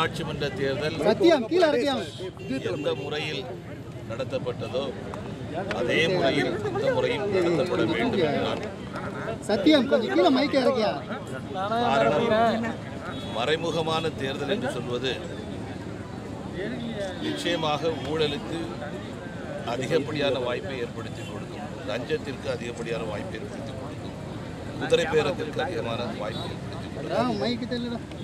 உள்ளாட்சி மன்ற தேர்தல் எந்த முறையில் நடத்தப்பட்டதோ அதே முறையில் இந்த முறையும் நடத்தப்பட வேண்டும் என்றால் காரணம் மறைமுகமான தேர்தல் என்று சொல்வது நிச்சயமாக ஊழலுக்கு அதிகப்படியான வாய்ப்பை ஏற்படுத்தி கொடுக்கும், லஞ்சத்திற்கு அதிகப்படியான வாய்ப்பை ஏற்படுத்தி கொடுக்கும், குதிரை பேரத்திற்கு அதிகமான வாய்ப்பை ஏற்படுத்தி கொடுக்கும்.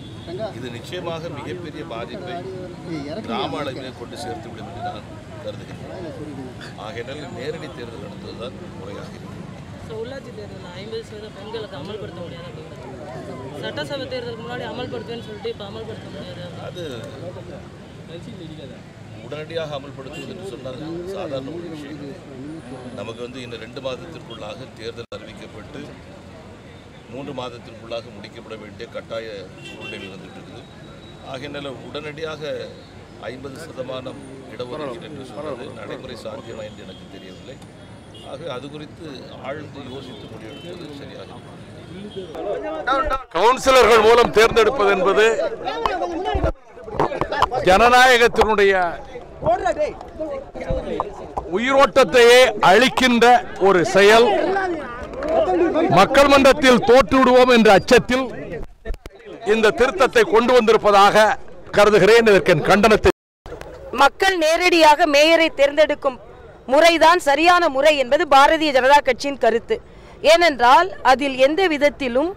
இது நிச்சயமாக மிகப்பெரிய பாதிப்பை கிராம அளவிலே கொண்டு சேர்த்துவிடும் என்று நான் கருதுகிறேன். ஆகையினால் நேரடி தேர்தல் நடத்துவதுதான் முறையாக இருக்கும். உள்ளாட்சி தேர்தல் 50% பெண்களுக்கு அமல்படுத்த முடியாது, சட்டசபை தேர்தலுக்கு முன்னாடி அமல்படுத்துவேன்னு சொல்லிட்டு இப்போ அமல்படுத்த முடியாது. அது உடனடியாக அமல்படுத்துவது என்று சொன்னால் சாதாரண ஒரு விஷயம். நமக்கு இன்னும் 2 மாதத்திற்குள்ளாக தேர்தல் அறிவிக்கப்பட்டு 3 மாதத்திற்குள்ளாக முடிக்கப்பட வேண்டிய கட்டாய சூழ்நிலை இருந்துட்டு இருக்குது. ஆகையினால உடனடியாக 50% இடஒதுக்கீடு என்று சொல்வது நடைமுறை சாத்தியமா என்று எனக்கு தெரியவில்லை. ஆக அது குறித்து ஆழ்ந்து யோசித்து முடிவெடுப்பது சரியாக. கவுன்சிலர்கள் மூலம் தேர்ந்தெடுப்பது என்பது ஜனநாயகத்தினுடைய உயிரோட்டத்தையே அழிக்கின்ற ஒரு செயல். மக்கள் மன்றத்தில் தோற்றுவிடுவோம் என்ற அச்சத்தில் இந்த திருத்தத்தை கொண்டு வந்திருப்பதாக கருதுகிறேன். இதற்கு கண்டனத்தை மக்கள் நேரடியாக மேயரை தேர்ந்தெடுக்கும் முறைதான் சரியான முறை என்பது பாரதிய ஜனதா கட்சியின் கருத்து. ஏனென்றால் அதில் எந்த விதத்திலும்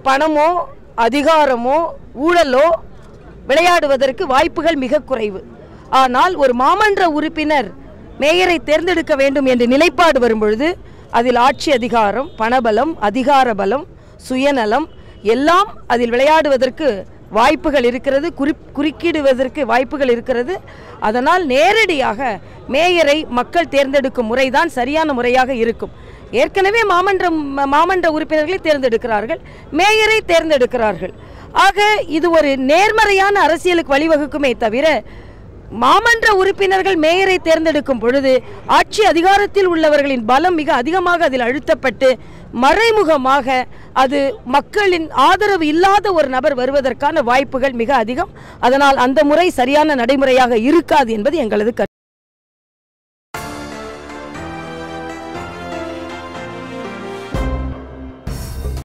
பணமோ அதிகாரமோ ஊழலோ விளையாடுவதற்கு வாய்ப்புகள் மிக குறைவு. ஆனால் ஒரு மாமன்ற உறுப்பினர் மேயரை தேர்ந்தெடுக்க வேண்டும் என்று நிலைப்பாடு வரும்பொழுது அதில் ஆட்சி அதிகாரம், பணபலம், அதிகார பலம், சுயநலம் எல்லாம் அதில் விளையாடுவதற்கு வாய்ப்புகள் இருக்கிறது, குறுக்கிடுவதற்கு வாய்ப்புகள் இருக்கிறது. அதனால் நேரடியாக மேயரை மக்கள் தேர்ந்தெடுக்கும் முறைதான் சரியான முறையாக இருக்கும். ஏற்கனவே மாமன்ற உறுப்பினர்களை தேர்ந்தெடுக்கிறார்கள், மேயரை தேர்ந்தெடுக்கிறார்கள். ஆக இது ஒரு நேர்மறையான அரசியலுக்கு வழிவகுக்குமே தவிர மாமன்ற உறுப்பினர்கள் மேயரை தேர்ந்தெடுக்கும் பொழுது ஆட்சி அதிகாரத்தில் உள்ளவர்களின் பலம் மிக அதிகமாக அதில் அழுத்தப்பட்டு மறைமுகமாக அது மக்களின் ஆதரவு இல்லாத ஒரு நபர் வருவதற்கான வாய்ப்புகள் மிக அதிகம். அதனால் அந்த முறை சரியான நடைமுறையாக இருக்காது என்பது எங்களது கருத்து.